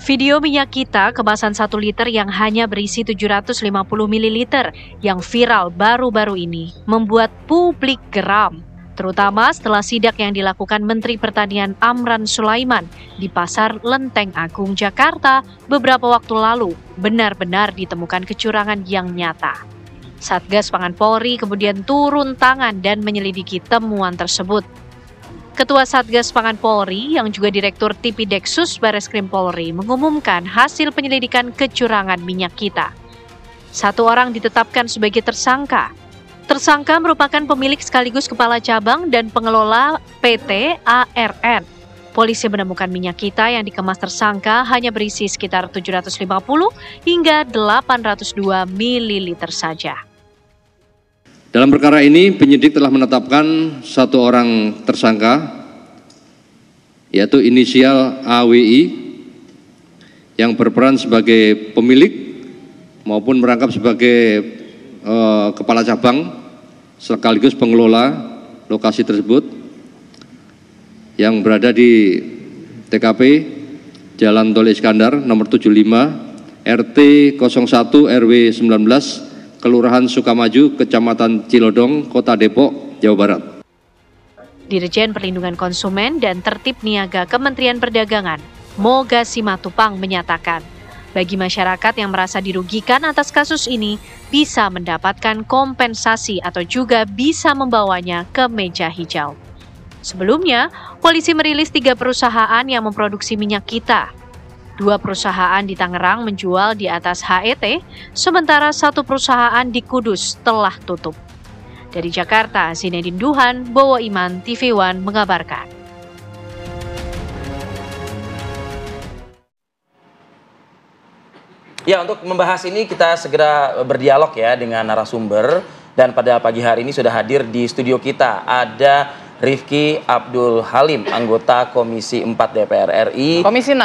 Video minyak kita kemasan 1 liter yang hanya berisi 750 ml yang viral baru-baru ini membuat publik geram, terutama setelah sidak yang dilakukan Menteri Pertanian Amran Sulaiman di Pasar Lenteng Agung, Jakarta beberapa waktu lalu benar-benar ditemukan kecurangan yang nyata. Satgas Pangan Polri kemudian turun tangan dan menyelidiki temuan tersebut. Ketua Satgas Pangan Polri yang juga Direktur Tipideksus Bareskrim Polri mengumumkan hasil penyelidikan kecurangan minyak kita. 1 orang ditetapkan sebagai tersangka. Tersangka merupakan pemilik sekaligus kepala cabang dan pengelola PT ARN. Polisi menemukan minyak kita yang dikemas tersangka hanya berisi sekitar 750 hingga 802 ml saja. Dalam perkara ini, penyidik telah menetapkan 1 orang tersangka, yaitu inisial AWI, yang berperan sebagai pemilik maupun merangkap sebagai kepala cabang sekaligus pengelola lokasi tersebut, yang berada di TKP Jalan Tol Iskandar nomor 75 RT 01 RW 19 Kelurahan Sukamaju, Kecamatan Cilodong, Kota Depok, Jawa Barat. Dirjen Perlindungan Konsumen dan Tertib Niaga Kementerian Perdagangan, Moga Simatupang menyatakan, bagi masyarakat yang merasa dirugikan atas kasus ini bisa mendapatkan kompensasi atau juga bisa membawanya ke meja hijau. Sebelumnya, polisi merilis 3 perusahaan yang memproduksi minyak kita. 2 perusahaan di Tangerang menjual di atas HET, sementara 1 perusahaan di Kudus telah tutup. Dari Jakarta, Zinedine Duhan, Bowo Iman, TV One mengabarkan. Ya, untuk membahas ini kita segera berdialog ya dengan narasumber, dan pada pagi hari ini sudah hadir di studio kita ada Rifki Abdul Halim, anggota Komisi 4 DPR RI. Komisi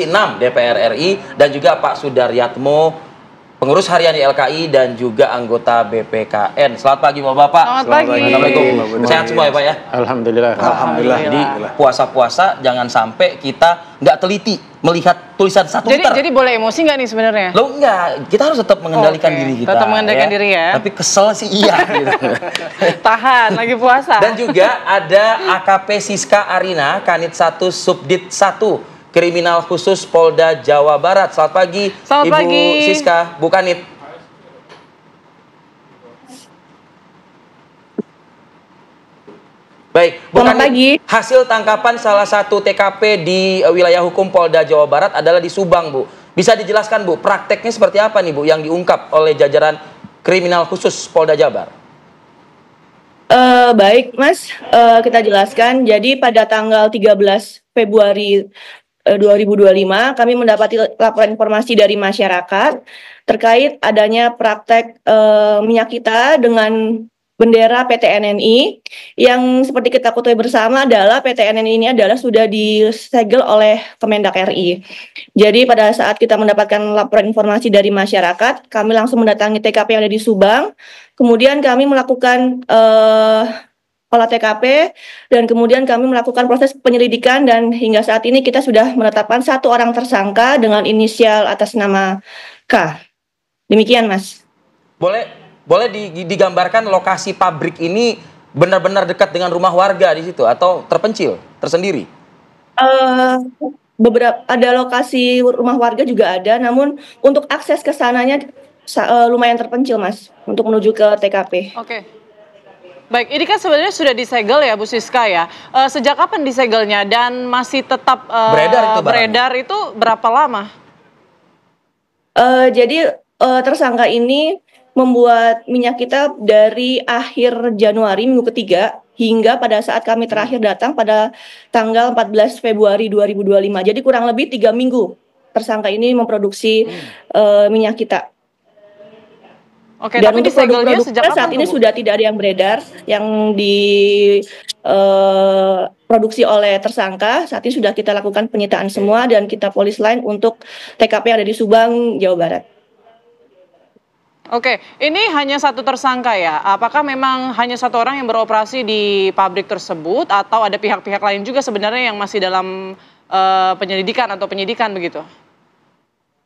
6 DPR RI, dan juga Pak Sudaryatmo, pengurus harian di LKI dan juga anggota BPKN. Selamat pagi Bapak-Bapak. Selamat pagi. Assalamualaikum. Sehat semua ya Pak ya? Alhamdulillah. Jadi puasa-puasa jangan sampai kita nggak teliti melihat tulisan 1 liter. Jadi boleh emosi nggak nih sebenarnya? Lo enggak, kita harus tetap mengendalikan diri kita. Tetap mengendalikan diri ya. Tapi kesel sih iya. Gitu. Tahan, lagi puasa. Dan juga ada AKP Siska Arina, Kanit 1 Subdit 1, Kriminal Khusus Polda Jawa Barat. Selamat pagi, Ibu Siska, Bu Kanit. Baik, Bu Kanit, hasil tangkapan salah satu TKP di wilayah hukum Polda Jawa Barat adalah di Subang, Bu. Bisa dijelaskan, Bu, prakteknya seperti apa nih, Bu, yang diungkap oleh jajaran Kriminal Khusus Polda Jabar? Baik, Mas, kita jelaskan. Jadi pada tanggal 13 Februari 2025 kami mendapati laporan informasi dari masyarakat terkait adanya praktek minyak kita dengan bendera PT NNI yang seperti kita ketahui bersama adalah PT NNI ini adalah sudah disegel oleh Kemendak RI. Jadi pada saat kita mendapatkan laporan informasi dari masyarakat, kami langsung mendatangi TKP yang ada di Subang. Kemudian kami melakukan olah TKP dan kemudian kami melakukan proses penyelidikan, dan hingga saat ini kita sudah menetapkan 1 orang tersangka dengan inisial atas nama K. Demikian, Mas. Boleh digambarkan lokasi pabrik ini benar-benar dekat dengan rumah warga di situ atau terpencil, tersendiri? Beberapa ada lokasi rumah warga juga ada, namun untuk akses ke sananya lumayan terpencil, Mas, untuk menuju ke TKP. Oke. Baik, ini kan sebenarnya sudah disegel ya Bu Siska ya. Sejak kapan disegelnya dan masih tetap beredar itu berapa lama? Jadi tersangka ini membuat minyak kita dari akhir Januari minggu ketiga hingga pada saat kami terakhir datang pada tanggal 14 Februari 2025. Jadi kurang lebih 3 minggu tersangka ini memproduksi minyak kita. Oke, dan tapi untuk disegelnya sejak kapan saat ini sudah tidak ada yang beredar yang diproduksi oleh tersangka. Saat ini sudah kita lakukan penyitaan semua dan kita polis line untuk TKP yang ada di Subang, Jawa Barat. Oke, ini hanya 1 tersangka ya? Apakah memang hanya 1 orang yang beroperasi di pabrik tersebut atau ada pihak-pihak lain juga sebenarnya yang masih dalam penyelidikan atau penyidikan begitu?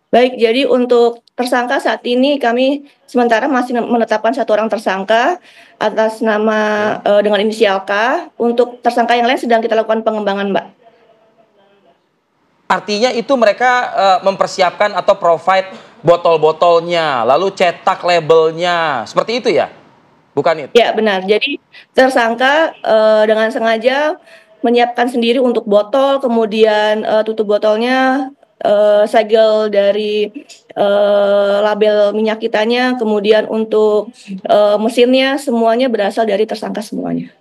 Baik, jadi untuk tersangka saat ini kami sementara masih menetapkan 1 orang tersangka atas nama dengan inisial K. Untuk tersangka yang lain sedang kita lakukan pengembangan, Mbak. Artinya itu mereka mempersiapkan atau provide botol-botolnya, lalu cetak labelnya, seperti itu ya? Bukan itu? Ya, benar. Jadi tersangka dengan sengaja menyiapkan sendiri untuk botol, kemudian tutup botolnya, segel dari label minyak kitanya, kemudian untuk mesinnya semuanya berasal dari tersangka semuanya.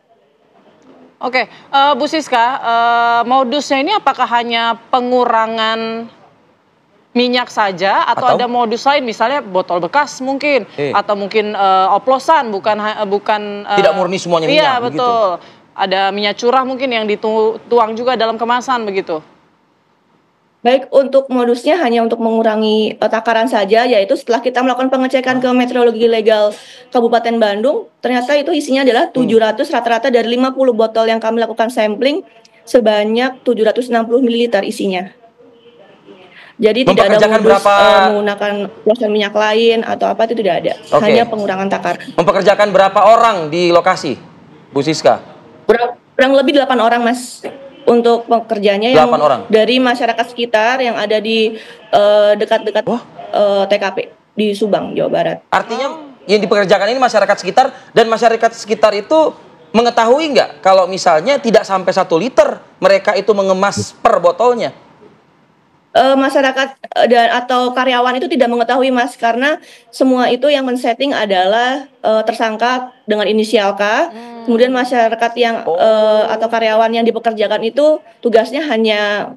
Oke, Bu Siska, modusnya ini apakah hanya pengurangan minyak saja atau ada modus lain, misalnya botol bekas mungkin atau mungkin oplosan, bukan tidak murni semuanya minyak? Iya, betul. Begitu. Ada minyak curah mungkin yang dituang juga dalam kemasan begitu. Baik, untuk modusnya hanya untuk mengurangi takaran saja, yaitu setelah kita melakukan pengecekan ke Meteorologi Legal Kabupaten Bandung, ternyata itu isinya adalah 700 rata-rata dari 50 botol yang kami lakukan sampling sebanyak 760 ml isinya. Jadi tidak ada modus menggunakan oplosan minyak lain atau apa, itu tidak ada. Hanya pengurangan takaran. Mempekerjakan berapa orang di lokasi, Bu Siska? Kurang lebih 8 orang, Mas. Untuk pekerjanya yang dari masyarakat sekitar yang ada di dekat-dekat TKP di Subang, Jawa Barat. Artinya yang dipekerjakan ini masyarakat sekitar, dan masyarakat sekitar itu mengetahui nggak kalau misalnya tidak sampai 1 liter mereka itu mengemas per botolnya? Masyarakat dan atau karyawan itu tidak mengetahui, Mas, karena semua itu yang men-setting adalah tersangka dengan inisial K. Kemudian masyarakat yang atau karyawan yang dipekerjakan itu tugasnya hanya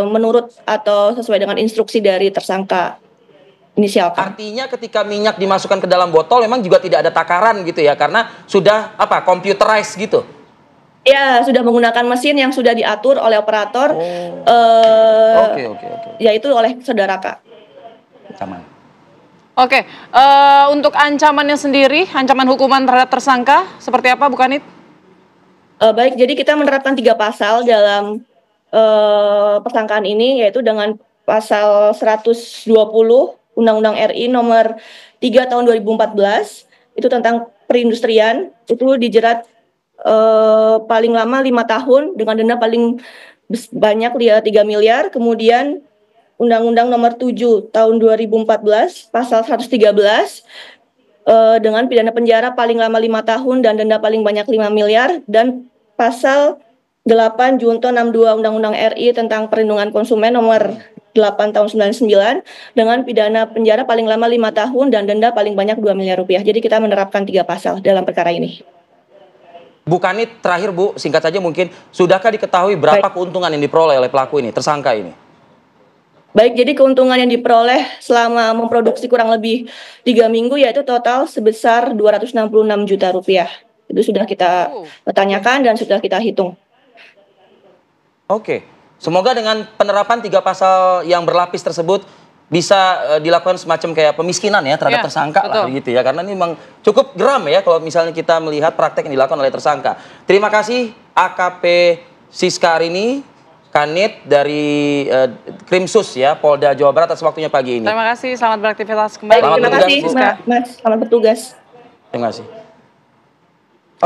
menurut atau sesuai dengan instruksi dari tersangka inisial K. Artinya ketika minyak dimasukkan ke dalam botol memang juga tidak ada takaran gitu ya, karena sudah computerized gitu. Ya, sudah menggunakan mesin yang sudah diatur oleh operator, yaitu oleh saudara K. Oke, untuk ancamannya sendiri, ancaman hukuman terhadap tersangka seperti apa, Bu Kanit? Baik, jadi kita menerapkan 3 pasal dalam persangkaan ini, yaitu dengan pasal 120 Undang-Undang RI nomor 3 tahun 2014, itu tentang perindustrian, itu dijerat paling lama 5 tahun dengan denda paling banyak 3 miliar. Kemudian Undang-Undang nomor 7 tahun 2014 pasal 113 dengan pidana penjara paling lama 5 tahun dan denda paling banyak 5 miliar, dan pasal 8 Junto 62 Undang-Undang RI tentang perlindungan konsumen nomor 8 tahun 99 dengan pidana penjara paling lama 5 tahun dan denda paling banyak 2 miliar rupiah. Jadi kita menerapkan 3 pasal dalam perkara ini. Bu Kanit, terakhir Bu, singkat saja mungkin, sudahkah diketahui berapa keuntungan yang diperoleh oleh pelaku ini, tersangka ini? Baik, jadi keuntungan yang diperoleh selama memproduksi kurang lebih 3 minggu yaitu total sebesar 266 juta rupiah. Itu sudah kita tanyakan dan sudah kita hitung. Oke, semoga dengan penerapan 3 pasal yang berlapis tersebut bisa dilakukan semacam kayak pemiskinan ya terhadap tersangka lah gitu ya, karena ini memang cukup geram ya kalau misalnya kita melihat praktek yang dilakukan oleh tersangka. Terima kasih AKP Siska Arini Kanit dari Krimsus ya Polda Jawa Barat atas waktunya pagi ini. Terima kasih, selamat beraktivitas kembali. Terima kasih Mas, selamat bertugas. Terima kasih.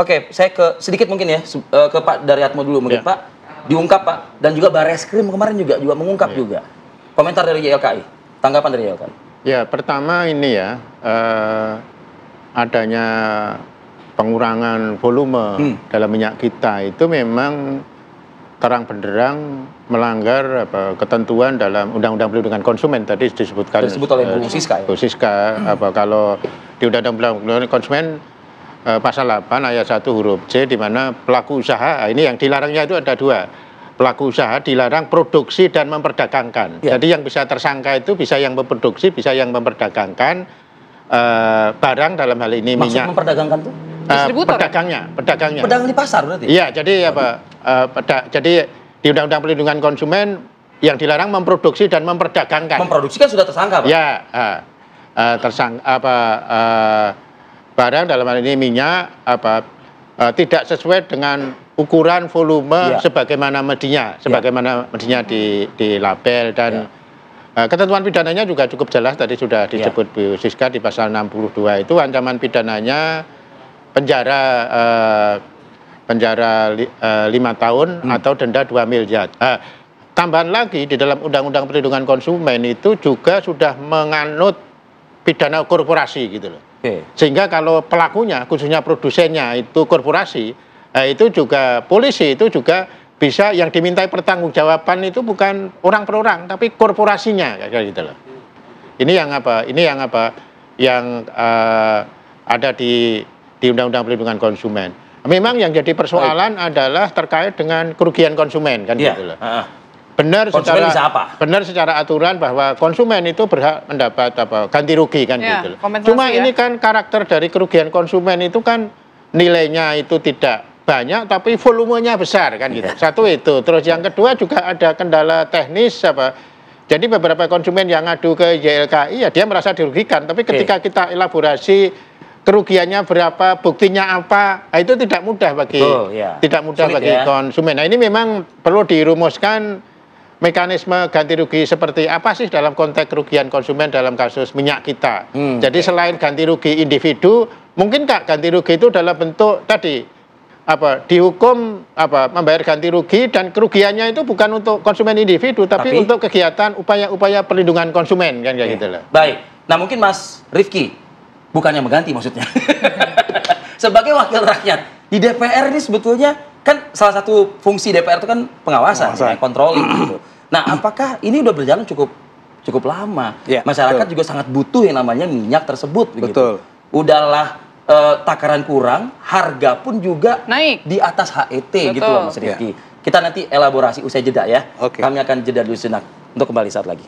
Oke, saya sedikit mungkin ya ke Pak Daryatmo dulu mungkin Pak. Diungkap Pak, dan juga Bareskrim kemarin juga mengungkap juga. Komentar dari YLKI. Tanggapan dari YLKI? Ya, pertama ini ya, adanya pengurangan volume dalam minyak kita itu memang terang benderang melanggar ketentuan dalam Undang-Undang Perlindungan Konsumen tadi disebutkan. Disebut oleh Bu Siska ya? Bu Siska, kalau di Undang-Undang Perlindungan Konsumen pasal 8 ayat 1 huruf C, di mana pelaku usaha, ini yang dilarangnya itu ada 2. Pelaku usaha dilarang produksi dan memperdagangkan. Jadi yang bisa tersangka itu bisa yang memproduksi, bisa yang memperdagangkan barang, dalam hal ini minyak. Maksud memperdagangkan tuh? Pedagangnya. Pedagang di pasar berarti? Iya, jadi jadi di Undang-Undang Perlindungan Konsumen yang dilarang memproduksi dan memperdagangkan. Memproduksi kan sudah tersangka, Pak? Ya, barang dalam hal ini minyak tidak sesuai dengan ukuran volume sebagaimana mestinya di label dan ketentuan pidananya juga cukup jelas tadi sudah disebut Bu Siska di pasal 62 itu ancaman pidananya penjara 5 tahun atau denda 2 miliar. Tambahan lagi di dalam Undang-Undang Perlindungan Konsumen itu juga sudah menganut pidana korporasi gitu loh. Sehingga kalau pelakunya khususnya produsennya itu korporasi, itu juga polisi itu juga bisa yang dimintai pertanggungjawaban itu bukan orang per orang tapi korporasinya kayak gitu loh. Ini yang apa? Yang ada di Undang-Undang Perlindungan Konsumen. Memang yang jadi persoalan adalah terkait dengan kerugian konsumen kan gitu loh. Benar secara aturan bahwa konsumen itu berhak mendapat ganti rugi kan gitu loh. Cuma ini kan karakter dari kerugian konsumen itu kan nilainya itu tidak banyak tapi volumenya besar kan gitu. Satu itu. Terus yang kedua juga ada kendala teknis Jadi beberapa konsumen yang ngadu ke YLKI ya dia merasa dirugikan, tapi ketika kita elaborasi kerugiannya berapa, buktinya apa, itu tidak mudah bagi konsumen. Nah, ini memang perlu dirumuskan mekanisme ganti rugi seperti apa sih dalam konteks kerugian konsumen dalam kasus minyak kita. Jadi selain ganti rugi individu, mungkin ganti rugi itu dalam bentuk tadi dihukum membayar ganti rugi dan kerugiannya itu bukan untuk konsumen individu tapi untuk kegiatan upaya-upaya perlindungan konsumen kan kayak gitu loh. Baik. Nah, mungkin Mas Rifki bukannya mengganti maksudnya. Sebagai wakil rakyat di DPR ini sebetulnya kan salah satu fungsi DPR itu kan pengawasan. Controlling gitu. Nah, apakah ini udah berjalan cukup lama? Masyarakat juga sangat butuh yang namanya minyak tersebut begitu. Udahlah takaran kurang, harga pun juga naik di atas HET gitu loh Mas Rifki. Kita nanti elaborasi usai jeda ya. Kami akan jeda dulu sejenak untuk kembali saat lagi.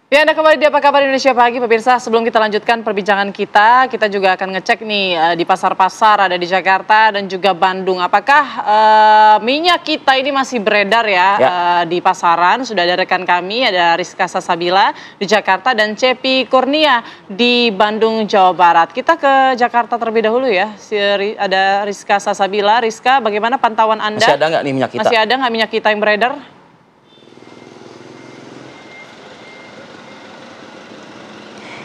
Ya, Anda kembali di Apa Kabar Indonesia Pagi, pemirsa. Sebelum kita lanjutkan perbincangan kita juga akan ngecek nih di pasar-pasar ada di Jakarta dan juga Bandung. Apakah minyak kita ini masih beredar di pasaran? Sudah ada rekan kami, ada Rizka Sasabila di Jakarta dan Cepi Kurnia di Bandung, Jawa Barat. Kita ke Jakarta terlebih dahulu ya. Ada Rizka Sasabila. Rizka, bagaimana pantauan Anda? Masih ada nggak nih minyak kita? Masih ada nggak minyak kita yang beredar?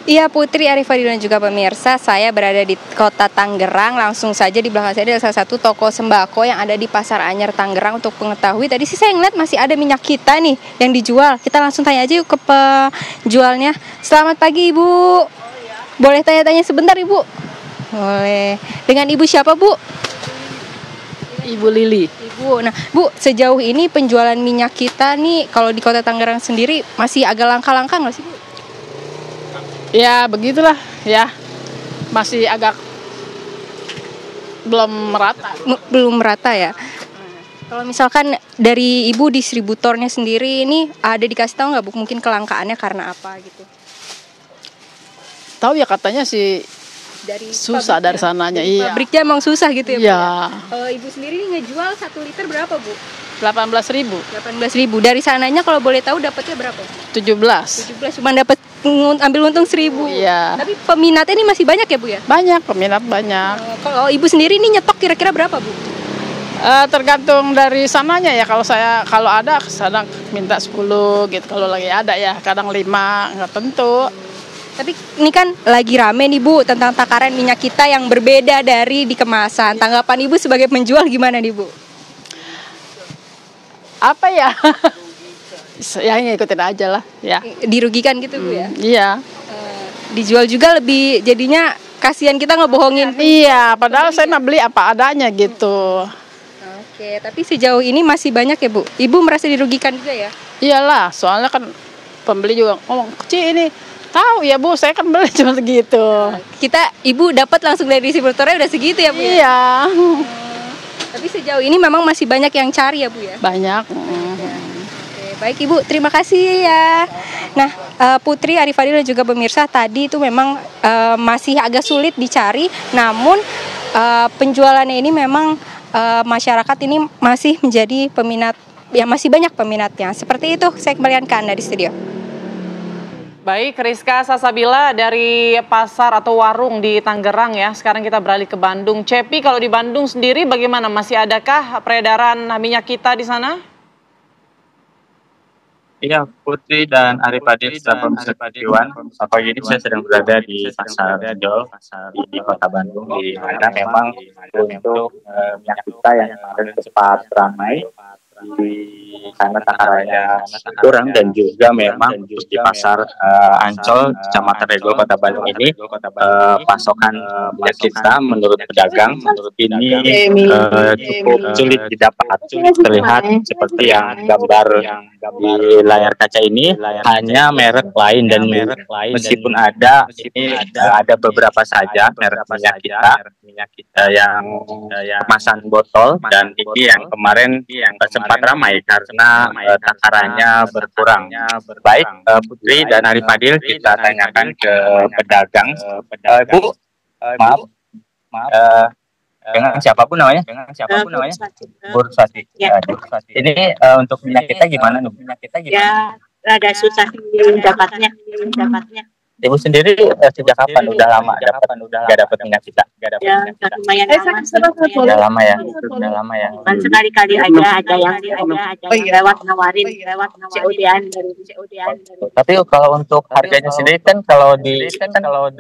Iya Putri, Arifadi dan juga pemirsa, saya berada di kota Tangerang. Langsung saja di belakang saya ada salah satu toko sembako yang ada di Pasar Anyar Tangerang. Untuk mengetahui, tadi sih saya ngeliat masih ada minyak kita nih yang dijual. Kita langsung tanya aja yuk ke penjualnya. Selamat pagi Ibu. Boleh tanya-tanya sebentar Ibu? Boleh. Dengan Ibu siapa Bu? Ibu Lili. Ibu, nah Bu, sejauh ini penjualan minyak kita nih kalau di kota Tangerang sendiri masih agak langka-langka nggak sih Bu? Ya begitulah ya, masih agak belum merata. Belum merata ya. Kalau misalkan dari Ibu distributornya sendiri ini ada dikasih tahu nggak Bu mungkin kelangkaannya karena apa gitu? Tahu ya katanya sih dari susah dari sananya. Iya. Pabriknya emang susah gitu ya Bu? Iya. Kalau Ibu sendiri ngejual 1 liter berapa Bu? 18.000. 18.000. Dari sananya kalau boleh tahu dapatnya berapa? 17. Cuma dapat ambil untung 1.000. Iya. Tapi peminatnya ini masih banyak ya Bu ya? Banyak, peminat banyak. Kalau Ibu sendiri ini nyetok kira-kira berapa Bu? Tergantung dari sananya ya. Kalau ada kadang minta 10 gitu. Kalau lagi ada ya kadang 5, nggak tentu. Tapi ini kan lagi rame nih Bu tentang takaran minyak kita yang berbeda dari di kemasan. Tanggapan Ibu sebagai penjual gimana nih Bu? Apa ya? Ya ngikutin aja lah ya. Dirugikan gitu Bu ya? Iya. Dijual juga lebih jadinya kasihan kita ngebohongin. Iya, padahal saya mah beli apa adanya gitu. Oke, tapi sejauh ini masih banyak ya Bu? Ibu merasa dirugikan juga ya? Iyalah, soalnya kan pembeli juga ngomong, "Ci ini tahu ya Bu, saya kan beli cuma segitu." Ibu dapat langsung dari distributornya udah segitu ya Bu? Iya. Tapi sejauh ini memang masih banyak yang cari ya Bu ya? Banyak. Oke, baik Ibu, terima kasih ya. Nah, Putri, Arifadi dan juga pemirsa, tadi itu memang masih agak sulit dicari, namun penjualannya ini memang masyarakat ini masih menjadi peminat, ya masih banyak peminatnya. Seperti itu, saya kembalikan ke Anda di studio. Baik, Rizka Sasabila dari pasar atau warung di Tangerang ya. Sekarang kita beralih ke Bandung. Cepi, kalau di Bandung sendiri bagaimana? Masih adakah peredaran minyak kita di sana? Iya, Putri dan Arif Adil setelah pemirsa Iwan. Pagi ini saya sedang berada di Pasar Jol di Kota Bandung, di mana memang untuk minyak kita yang kemarin sempat ramai karena takarannya kurang, dan juga memang di pasar Ancol, Kecamatan Regol, Kota Bandung ini pasokan minyak kita menurut pedagang ini cukup sulit didapat. Terlihat seperti yang gambar di layar kaca ini, hanya merek lain, dan meskipun ada beberapa saja merek minyak kita yang kemasan botol, dan ini yang kemarin sempat ramai karena takarannya berkurang. Baik, Putri dan Arif Adil, kita tanyakan ke pedagang. Bu, maaf, dengan siapapun namanya? Bu Ruswati. Ya. Ini untuk minyak kita gimana, Nu? Ya, rada susah dapatnya. Ibu sendiri sejak kapan udah lama dapat minyak kita? Ya, lumayan lama. Udah lama ya. Kan sekali-kali aja ada yang lewat nawarin COD-an dari. Tapi kalau untuk harganya sendiri kan kalau di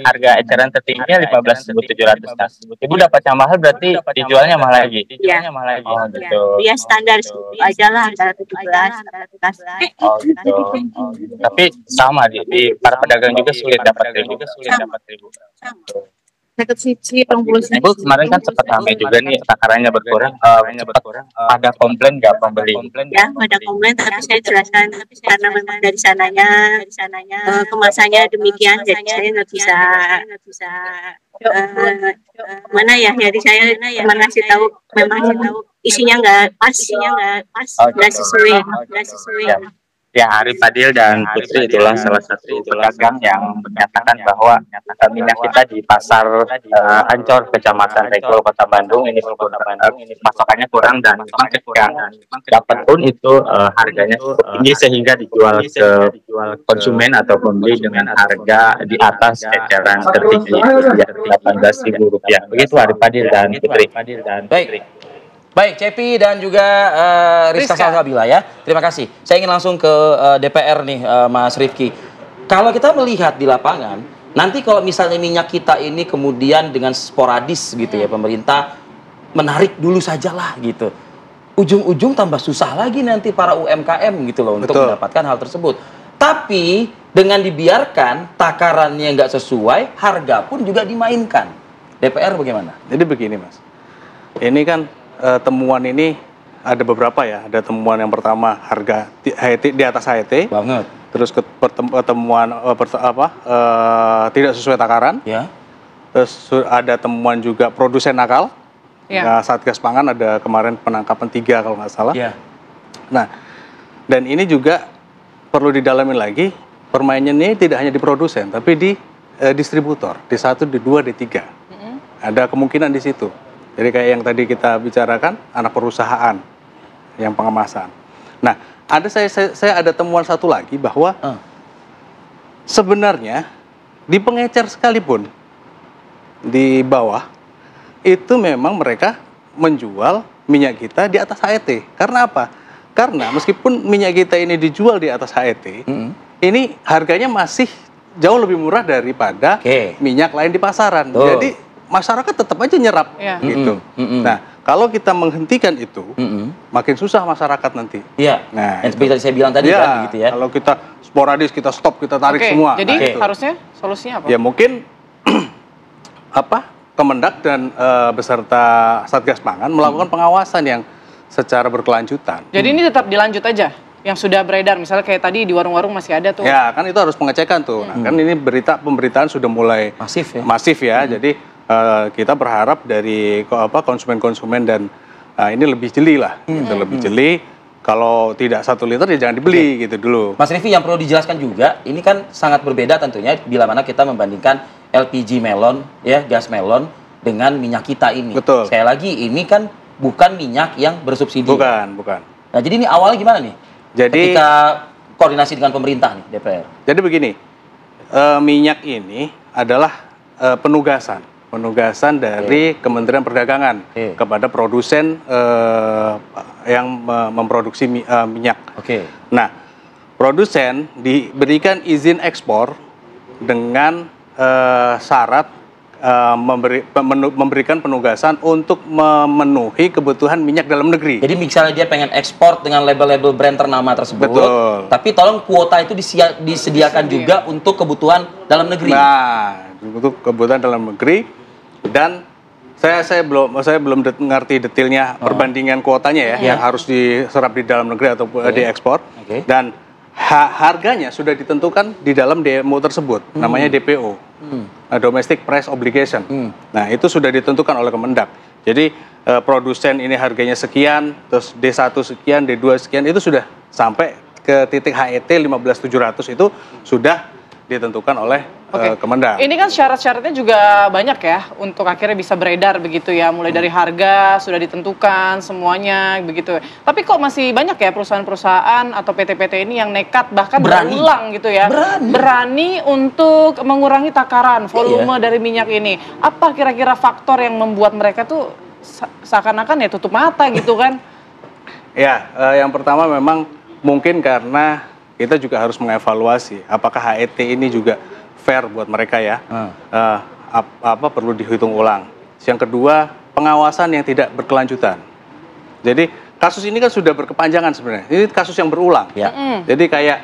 harga eceran tertingginya 15.700. Ibu dapat yang mahal berarti dijualnya mahal lagi. Iya. Oh gitu. Dia standar aja lah antara 17. Oh gitu. Tapi sama di para pedagang juga sulit dapat ribu. Seket siji pengpulusan. Ibu kemarin kan sempat ramai juga nih, takarannya berkurang. Ada komplain nggak pembeli? Ya, ada komplain, tapi saya jelaskan karena memang dari sananya kemasannya demikian, jadi saya nggak bisa mana ya. Jadi saya cuma ngasih tahu memang isinya nggak pas, nggak sesuai. Ya, Arif Adil dan Putri itulah salah satu pedagang yang menyatakan bahwa minyak kita di pasar Ancol, Kecamatan Regol, Kota Bandung ini pasokannya kurang, dan memang ketika dapat pun itu harganya cukup tinggi sehingga dijual ke konsumen atau pembeli dengan harga di atas eceran tertinggi Rp18.000. Begitu Arif Adil dan Putri. Baik, Cepi dan juga Rizka Sasabila ya. Terima kasih. Saya ingin langsung ke DPR nih, Mas Rifki. Kalau kita melihat di lapangan, nanti kalau misalnya minyak kita ini kemudian dengan sporadis gitu ya, pemerintah menarik dulu sajalah gitu. Ujung-ujung tambah susah lagi nanti para UMKM gitu loh untuk mendapatkan hal tersebut. Tapi dengan dibiarkan takarannya nggak sesuai, harga pun juga dimainkan. DPR bagaimana? Jadi begini Mas, ini kan temuan ini ada beberapa ya. Ada temuan yang pertama harga HET di atas HET banget. Terus pertemuan tidak sesuai takaran. Ya. Terus ada temuan juga produsen nakal. Ya. Nah, Satgas Pangan ada kemarin penangkapan 3 kalau nggak salah. Ya. Nah, dan ini juga perlu didalamin lagi. Permainannya ini tidak hanya di produsen, tapi di distributor, D1, D2, D3. Ada kemungkinan di situ. Jadi kayak yang tadi kita bicarakan, anak perusahaan yang pengemasan. Nah, saya ada temuan satu lagi bahwa sebenarnya di pengecer sekalipun di bawah itu memang mereka menjual minyak kita di atas HET. Karena apa? Karena meskipun minyak kita ini dijual di atas HET, ini harganya masih jauh lebih murah daripada minyak lain di pasaran. Jadi masyarakat tetap aja nyerap gitu. Nah, kalau kita menghentikan itu, makin susah masyarakat nanti. Iya. Nah, seperti saya bilang tadi kan gitu ya. Kalau kita sporadis, kita stop, kita tarik semua. Jadi harusnya solusinya apa? Ya mungkin Kemendak dan beserta Satgas Pangan melakukan pengawasan yang secara berkelanjutan. Jadi ini tetap dilanjut aja? Yang sudah beredar, misalnya kayak tadi di warung-warung masih ada tuh. Ya, kan itu harus pengecekan tuh. Nah, kan ini pemberitaan sudah mulai masif ya. Jadi kita berharap dari konsumen-konsumen dan ini lebih jeli lah, gitu, lebih jeli. Kalau tidak 1 liter ya jangan dibeli gitu dulu. Mas Rifi, yang perlu dijelaskan juga, ini kan sangat berbeda tentunya bila mana kita membandingkan LPG melon, ya gas melon dengan minyak kita ini. Betul. Sekali lagi ini kan bukan minyak yang bersubsidi. Bukan. Nah, jadi ini awalnya gimana nih? Jadi ketika koordinasi dengan pemerintah nih DPR. Jadi begini, minyak ini adalah penugasan dari Kementerian Perdagangan kepada produsen yang memproduksi minyak. Nah, produsen diberikan izin ekspor dengan syarat memberikan penugasan untuk memenuhi kebutuhan minyak dalam negeri. Jadi misalnya dia pengen ekspor dengan label-label brand ternama tersebut, tapi tolong kuota itu disediakan juga untuk kebutuhan dalam negeri. Nah, untuk kebutuhan dalam negeri, dan saya belum ngerti detailnya perbandingan kuotanya ya, yang harus diserap di dalam negeri atau diekspor. Dan harganya sudah ditentukan di dalam DMO tersebut, namanya DPO. Domestic Price Obligation. Nah, itu sudah ditentukan oleh Kemendak. Jadi produsen ini harganya sekian, terus D1 sekian, D2 sekian, itu sudah sampai ke titik HET 15.700 itu sudah ditentukan oleh Kemendak. Ini kan syarat-syaratnya juga banyak ya untuk akhirnya bisa beredar begitu ya, mulai dari harga sudah ditentukan semuanya begitu. Tapi kok masih banyak ya perusahaan-perusahaan atau PT-PT ini yang nekat bahkan berulang gitu ya, berani untuk mengurangi takaran volume dari minyak ini. Apa kira-kira faktor yang membuat mereka tuh seakan-akan ya tutup mata gitu kan? Ya, yang pertama memang mungkin karena kita juga harus mengevaluasi apakah HET ini juga fair buat mereka ya, perlu dihitung ulang. Yang kedua, pengawasan yang tidak berkelanjutan. Jadi kasus ini kan sudah berkepanjangan sebenarnya. Ini kasus yang berulang. Jadi kayak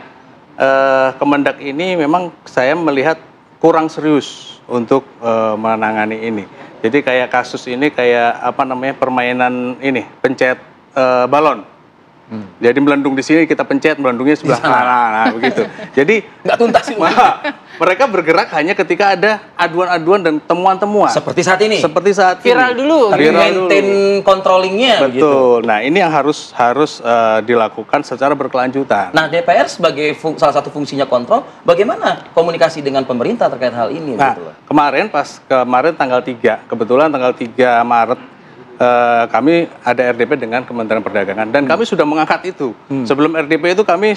Kemendak ini memang saya melihat kurang serius untuk menangani ini. Jadi kayak kasus ini kayak permainan ini pencet balon. Jadi melendung di sini kita pencet, melendungnya sebelah kanan, begitu. Jadi nggak tuntas sih. Mereka bergerak hanya ketika ada aduan-aduan dan temuan-temuan. Seperti saat ini. Seperti saat viral ini. Dulu. Tapi maintain controllingnya. Betul. Begitu. Nah, ini yang harus dilakukan secara berkelanjutan. Nah, DPR sebagai salah satu fungsinya kontrol, bagaimana komunikasi dengan pemerintah terkait hal ini? Nah, kemarin tanggal 3, kebetulan tanggal 3 Maret kami ada RDP dengan Kementerian Perdagangan dan kami sudah mengangkat itu. Sebelum RDP itu kami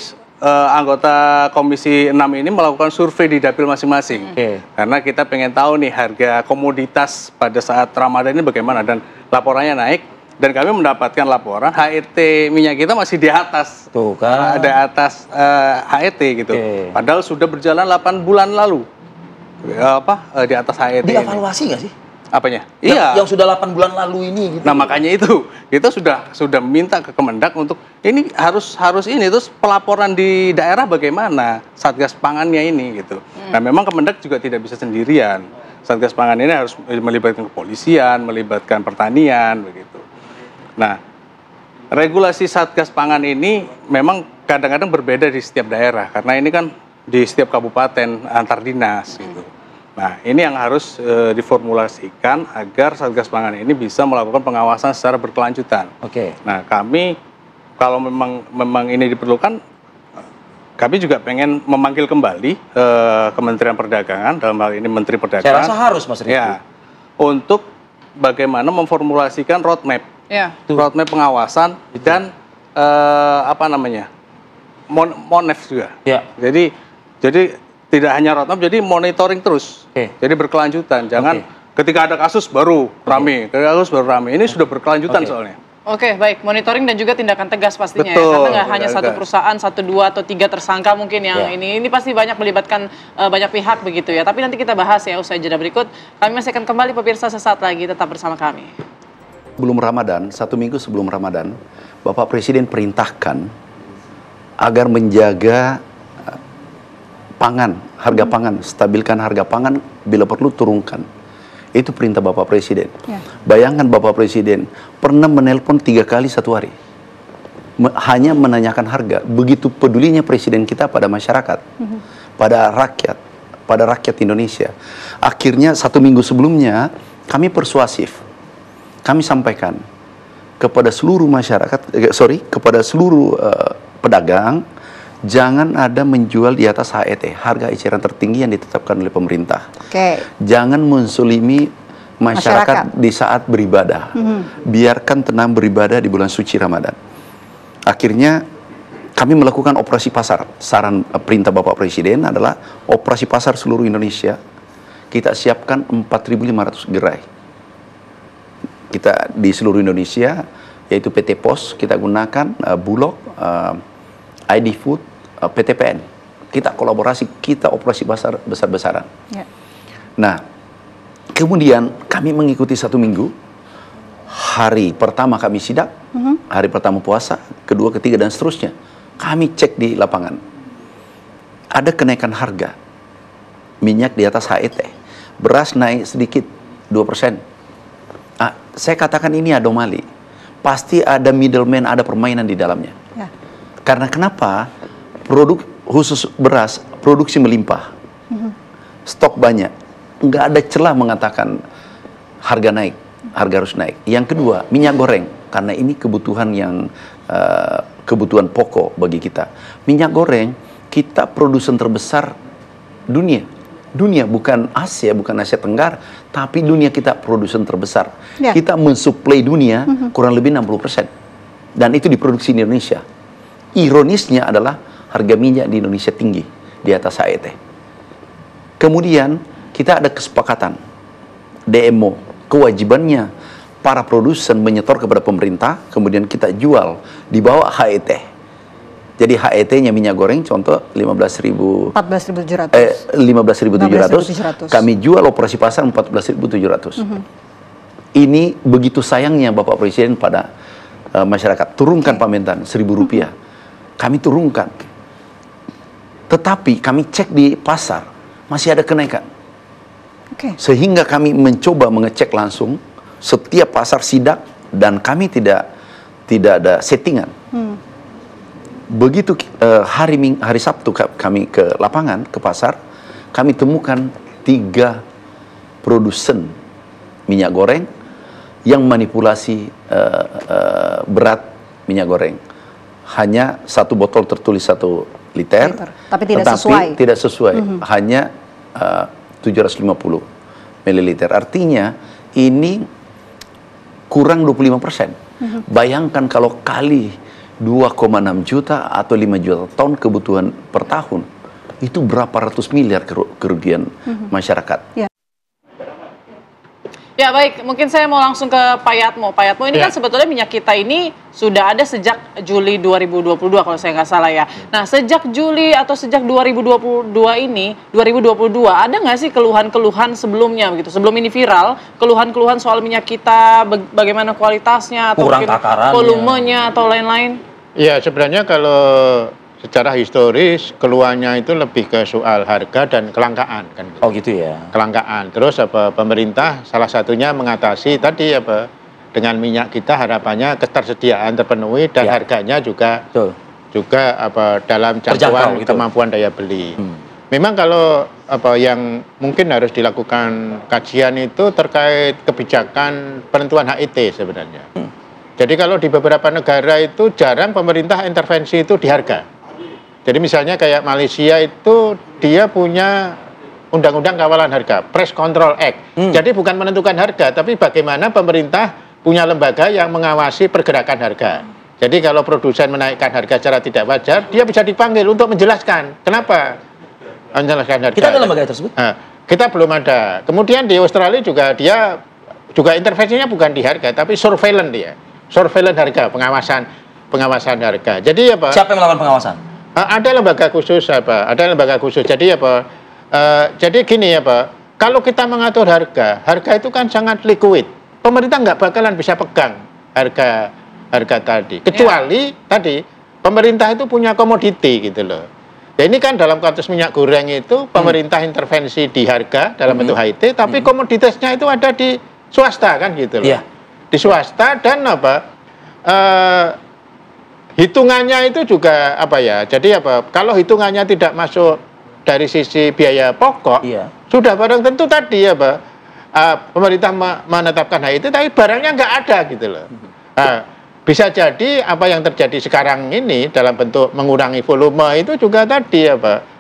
anggota Komisi 6 ini melakukan survei di dapil masing-masing. Karena kita pengen tahu nih harga komoditas pada saat Ramadan ini bagaimana, dan laporannya naik dan kami mendapatkan laporan HET minyak kita masih di atas. Tuh kan. Ada atas HET gitu. Padahal sudah berjalan 8 bulan lalu. Di atas HET. Dievaluasi nggak sih? Apanya? Yang sudah 8 bulan lalu ini gitu. Nah, makanya itu kita sudah minta ke Kemendak untuk ini harus ini, terus pelaporan di daerah bagaimana Satgas Pangannya ini gitu. Nah, memang Kemendak juga tidak bisa sendirian. Satgas Pangan ini harus melibatkan kepolisian, melibatkan pertanian begitu. Nah, regulasi Satgas Pangan ini memang kadang-kadang berbeda di setiap daerah karena ini kan di setiap kabupaten antar dinas gitu. Nah, ini yang harus diformulasikan agar Satgas Pangan ini bisa melakukan pengawasan secara berkelanjutan. Nah, kami kalau memang ini diperlukan, kami juga pengen memanggil kembali Kementerian Perdagangan, dalam hal ini Menteri Perdagangan. Saya rasa harus, Mas Rifki. Ya, untuk bagaimana memformulasikan roadmap, roadmap pengawasan dan Monef juga. Jadi tidak hanya roadmap, jadi monitoring terus. Jadi berkelanjutan. Jangan ketika ada kasus baru rame, ketika kasus baru rame. Ini sudah berkelanjutan soalnya. Baik. Monitoring dan juga tindakan tegas pastinya. Betul, Karena nggak hanya satu perusahaan, 1, 2, atau 3 tersangka mungkin yang ini pasti banyak melibatkan banyak pihak begitu ya. Tapi nanti kita bahas ya usai jeda berikut. Kami masih akan kembali pemirsa sesaat lagi, tetap bersama kami. Sebelum Ramadan, 1 minggu sebelum Ramadan, Bapak Presiden perintahkan agar menjaga pangan, harga pangan, stabilkan harga pangan, bila perlu turunkan. Itu perintah Bapak Presiden. Bayangkan Bapak Presiden pernah menelpon 3 kali 1 hari. Hanya menanyakan harga. Begitu pedulinya Presiden kita pada masyarakat, pada rakyat Indonesia. Akhirnya 1 minggu sebelumnya kami persuasif. Kami sampaikan kepada seluruh masyarakat, kepada seluruh pedagang, jangan ada menjual di atas HET, harga eceran tertinggi yang ditetapkan oleh pemerintah. Jangan mensulimi masyarakat di saat beribadah. Biarkan tenang beribadah di bulan suci Ramadan. Akhirnya kami melakukan operasi pasar. Saran perintah Bapak Presiden adalah operasi pasar seluruh Indonesia. Kita siapkan 4.500 gerai. Kita di seluruh Indonesia, yaitu PT POS, kita gunakan Bulog, ID Food, PTPN. Kita kolaborasi, kita operasi pasar besar-besaran. Ya. Nah, kemudian kami mengikuti 1 minggu. Hari pertama kami sidak, hari pertama puasa, kedua, ketiga, dan seterusnya. Kami cek di lapangan. Ada kenaikan harga. Minyak di atas HET. Beras naik sedikit, 2%. Saya katakan ini anomali. Pasti ada middleman, ada permainan di dalamnya. Ya. Karena kenapa? Produk khusus beras, produksi melimpah. Stok banyak. Nggak ada celah mengatakan harga naik, harga harus naik. Yang kedua, minyak goreng. Karena ini kebutuhan yang kebutuhan pokok bagi kita. Minyak goreng, kita produsen terbesar dunia. Dunia, bukan Asia, bukan Asia Tenggara, tapi dunia kita produsen terbesar. Ya. Kita mensuplai dunia kurang lebih 60%. Dan itu diproduksi di Indonesia. Ironisnya adalah harga minyak di Indonesia tinggi, di atas HET. Kemudian kita ada kesepakatan, DMO, kewajibannya para produsen menyetor kepada pemerintah, kemudian kita jual di bawah HET. Jadi HET-nya minyak goreng contoh 14.700. 15.700. Kami jual operasi pasar 14.700. Ini begitu sayangnya Bapak Presiden pada masyarakat. Turunkan pamentan Rp1.000. Kami turunkan. Tetapi kami cek di pasar masih ada kenaikan. Sehingga kami mencoba mengecek langsung setiap pasar sidak dan kami tidak ada settingan. Begitu hari Sabtu kami ke lapangan, ke pasar, kami temukan 3 produsen minyak goreng yang manipulasi berat minyak goreng. Hanya 1 botol tertulis 1 liter, tapi tidak sesuai. Hanya 750 ml. Artinya ini kurang 25%. Bayangkan kalau kali 2,6 juta atau 5 juta ton kebutuhan per tahun, itu berapa ratus miliar kerugian masyarakat. Ya baik, mungkin saya mau langsung ke Pak Yatmo. Pak Yatmo, ini kan sebetulnya minyak kita ini sudah ada sejak Juli 2022 kalau saya nggak salah ya. Nah, sejak Juli atau sejak 2022 ini, 2022, ada nggak sih keluhan-keluhan sebelumnya begitu? Sebelum ini viral, keluhan-keluhan soal minyak kita, bagaimana kualitasnya, atau kurang takarannya, volumenya, atau lain-lain? Ya, sebenarnya kalau secara historis keluhannya itu lebih ke soal harga dan kelangkaan kan. Oh gitu ya. Kelangkaan. Terus pemerintah salah satunya mengatasi tadi dengan minyak kita harapannya ketersediaan terpenuhi dan harganya juga dalam jangkauan kemampuan daya beli. Memang kalau yang mungkin harus dilakukan kajian itu terkait kebijakan penentuan HET sebenarnya. Jadi kalau di beberapa negara itu jarang pemerintah intervensi itu di harga. Jadi misalnya kayak Malaysia itu dia punya undang-undang kawalan harga, Price Control Act. Jadi bukan menentukan harga, tapi bagaimana pemerintah punya lembaga yang mengawasi pergerakan harga. Jadi kalau produsen menaikkan harga secara tidak wajar, dia bisa dipanggil untuk menjelaskan kenapa menjelaskan harga. Kita ada lembaga tersebut? Nah, kita belum ada. Kemudian di Australia juga dia intervensinya bukan di harga, tapi surveillance dia. Surveillance harga, pengawasan harga. Jadi siapa yang melakukan pengawasan? Ada lembaga khusus ada lembaga khusus. Jadi jadi gini kalau kita mengatur harga itu kan sangat liquid. Pemerintah nggak bakalan bisa pegang harga tadi. Kecuali tadi pemerintah itu punya komoditi gitu loh. Ya ini kan dalam konteks minyak goreng itu pemerintah intervensi di harga dalam bentuk HET, tapi komoditasnya itu ada di swasta kan gitu loh. Di swasta dan hitungannya itu juga jadi kalau hitungannya tidak masuk dari sisi biaya pokok, sudah barang tentu tadi pemerintah menetapkan HET tapi barangnya nggak ada gitu loh. Bisa jadi apa yang terjadi sekarang ini dalam bentuk mengurangi volume itu juga tadi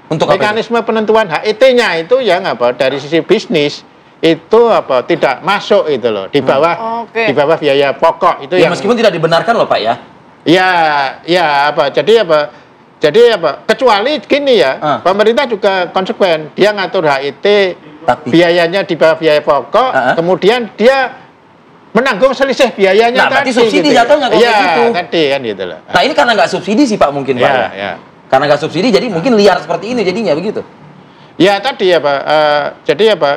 untuk mekanisme penentuan HET-nya itu yang dari sisi bisnis itu tidak masuk itu loh di bawah biaya pokok itu ya, meskipun tidak dibenarkan loh Pak ya. Ya jadi Jadi apa? Kecuali gini ya, pemerintah juga konsekuen. Dia ngatur HIT, biayanya di bawah biaya pokok, kemudian dia menanggung selisih biayanya tadi. Berarti subsidi gitu jatuhnya kalau gitu. Tadi kan gitu loh. Nah ini karena nggak subsidi sih Pak mungkin Pak. Ya. Karena nggak subsidi jadi mungkin liar seperti ini jadinya begitu. Ya tadi ya Pak. Jadi ya Pak.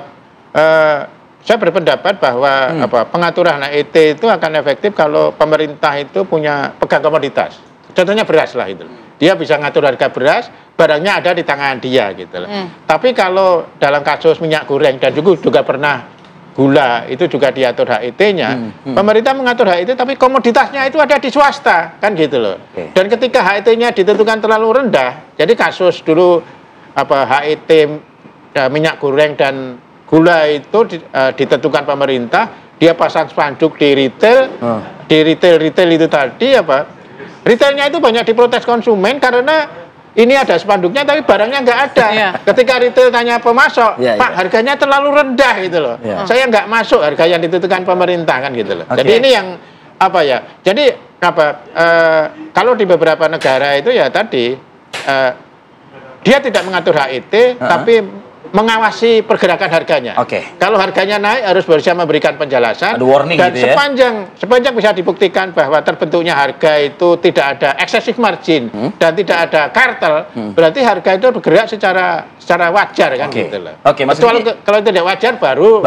Saya berpendapat bahwa pengaturan HIT itu akan efektif kalau pemerintah itu punya pegang komoditas. Contohnya beras lah itu. Dia bisa ngatur harga beras, barangnya ada di tangan dia gitu loh. Tapi kalau dalam kasus minyak goreng dan juga pernah gula itu juga diatur HIT-nya. Pemerintah mengatur HIT tapi komoditasnya itu ada di swasta kan gitu loh. Dan ketika HIT-nya ditentukan terlalu rendah, jadi kasus dulu HIT minyak goreng dan gula itu ditentukan pemerintah, dia pasang spanduk di retail, di retail itu tadi retailnya itu banyak diprotes konsumen karena ini ada spanduknya tapi barangnya nggak ada. Ketika retail tanya pemasok, Pak harganya terlalu rendah gitu loh. Saya nggak masuk harga yang ditentukan pemerintah kan gitu loh. Jadi ini yang Jadi kalau di beberapa negara itu ya tadi dia tidak mengatur HIT tapi mengawasi pergerakan harganya. Kalau harganya naik harus berusaha memberikan penjelasan. Ada warning dan gitu ya? sepanjang bisa dibuktikan bahwa terbentuknya harga itu tidak ada excessive margin dan tidak ada kartel, berarti harga itu bergerak secara wajar kan gitu loh. Kalau tidak wajar baru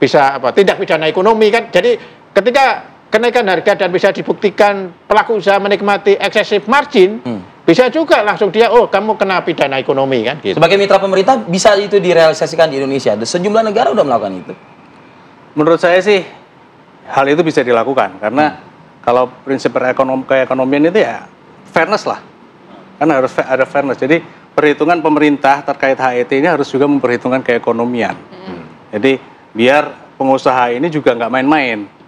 bisa tindak pidana ekonomi kan. Jadi ketika kenaikan harga dan bisa dibuktikan pelaku usaha menikmati excessive margin, bisa juga langsung dia, kamu kena pidana ekonomi kan gitu. Sebagai mitra pemerintah bisa itu direalisasikan di Indonesia. Sejumlah negara udah melakukan itu. Menurut saya sih hal itu bisa dilakukan karena kalau prinsip keekonomian itu ya fairness lah. Karena harus ada fairness. Jadi perhitungan pemerintah terkait HIT ini harus juga memperhitungkan keekonomian. Jadi biar pengusaha ini juga nggak main-main.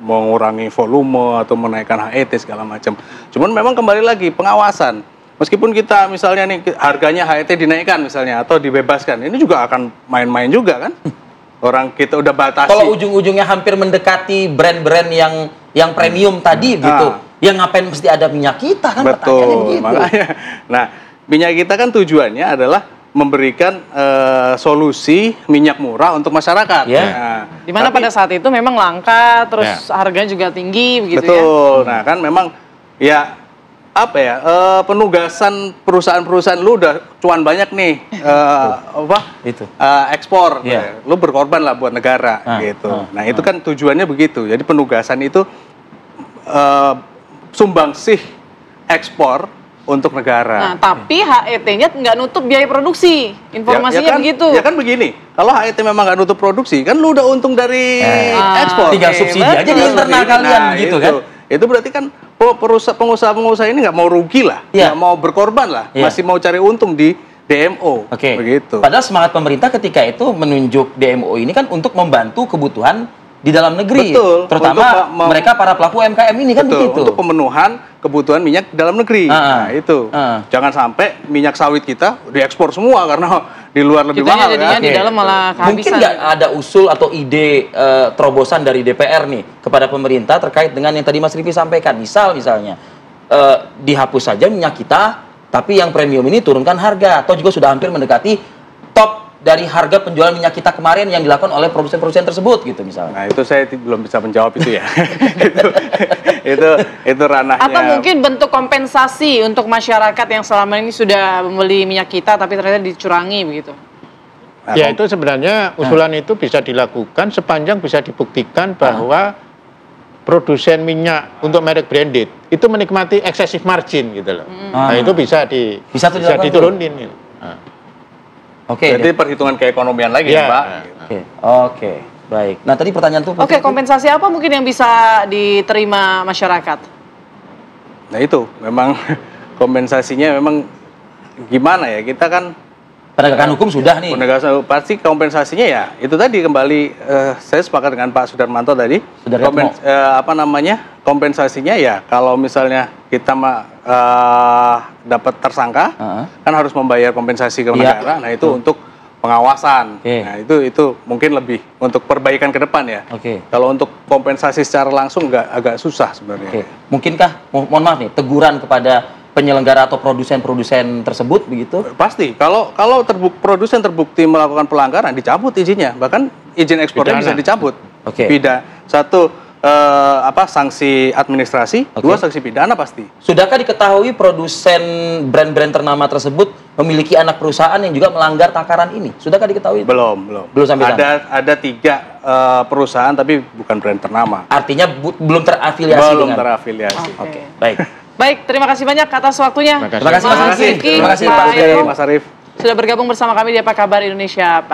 Mengurangi volume atau menaikkan HIT segala macam. Cuman memang kembali lagi pengawasan. Meskipun kita misalnya nih harganya HIT dinaikkan misalnya atau dibebaskan, ini juga akan main-main juga kan? Orang kita udah batasi. Kalau ujung-ujungnya hampir mendekati brand-brand yang premium tadi gitu, yang ngapain mesti ada minyak kita kan? Betul. Makanya, nah minyak kita kan tujuannya adalah memberikan solusi minyak murah untuk masyarakat. Dimana pada saat itu memang langka, terus harganya juga tinggi begitu. Betul. Nah kan memang penugasan perusahaan-perusahaan lu udah cuan banyak nih ekspor, lu berkorban lah buat negara gitu. Nah itu kan tujuannya begitu. Jadi penugasan itu sumbangsih ekspor untuk negara. Nah, tapi HET-nya nggak nutup biaya produksi. Informasinya begitu. Ya kan begini, kalau HET memang nggak nutup produksi, kan lu udah untung dari ekspor. Tinggal subsidi aja di internal kalian gitu kan. Itu berarti kan pengusaha-pengusaha ini nggak mau rugi lah, nggak mau berkorban lah, masih mau cari untung di DMO. Begitu. Padahal semangat pemerintah ketika itu menunjuk DMO ini kan untuk membantu kebutuhan di dalam negeri. Betul. Terutama mereka para pelaku UMKM ini kan begitu. Untuk pemenuhan kebutuhan minyak dalam negeri. Nah, itu. Jangan sampai minyak sawit kita diekspor semua karena di luar lebih mahal kan. Di dalam malah kehabisan. Mungkin nggak ada usul atau ide terobosan dari DPR nih kepada pemerintah terkait dengan yang tadi Mas Rifki sampaikan. Misalnya dihapus saja minyak kita, tapi yang premium ini turunkan harga atau juga sudah hampir mendekati top dari harga penjualan minyak kita kemarin yang dilakukan oleh produsen-produsen tersebut gitu misalnya. Nah itu saya belum bisa menjawab itu ya. itu ranahnya. Atau mungkin bentuk kompensasi untuk masyarakat yang selama ini sudah membeli minyak kita tapi ternyata dicurangi begitu. Ya itu sebenarnya usulan itu bisa dilakukan sepanjang bisa dibuktikan bahwa produsen minyak untuk merek branded itu menikmati excessive margin gitu loh. Nah itu bisa diturunin. Jadi perhitungan keekonomian lagi ya Pak. Oke, baik. Nah tadi pertanyaan tuh. Kompensasi apa mungkin yang bisa diterima masyarakat? Nah itu memang kompensasinya memang gimana ya, kita kan penegakan hukum sudah nih. Penegakan pasti kompensasinya ya itu tadi kembali saya sepakat dengan Pak Sudarmanto tadi. Kompensasinya ya kalau misalnya kita dapat tersangka kan harus membayar kompensasi ke negara. Nah itu untuk pengawasan. Nah, itu mungkin lebih untuk perbaikan ke depan ya. Kalau untuk kompensasi secara langsung agak susah sebenarnya. Mungkinkah, mohon maaf nih, teguran kepada penyelenggara atau produsen-produsen tersebut begitu? Pasti. Kalau produsen terbukti melakukan pelanggaran, dicabut izinnya. Bahkan izin ekspornya bisa dicabut. Satu, sanksi administrasi, dua, sanksi pidana pasti. Sudahkah diketahui produsen brand-brand ternama tersebut memiliki anak perusahaan yang juga melanggar takaran ini? Sudahkah diketahui? Belum Sampai sana? Ada 3 perusahaan tapi bukan brand ternama. Artinya belum terafiliasi dengan? Terafiliasi. Baik. Baik, terima kasih banyak atas waktunya. Terima kasih Mas Rifki. Terima kasih Pak Mas Arif. Sudah bergabung bersama kami di Apa Kabar Indonesia, Pak.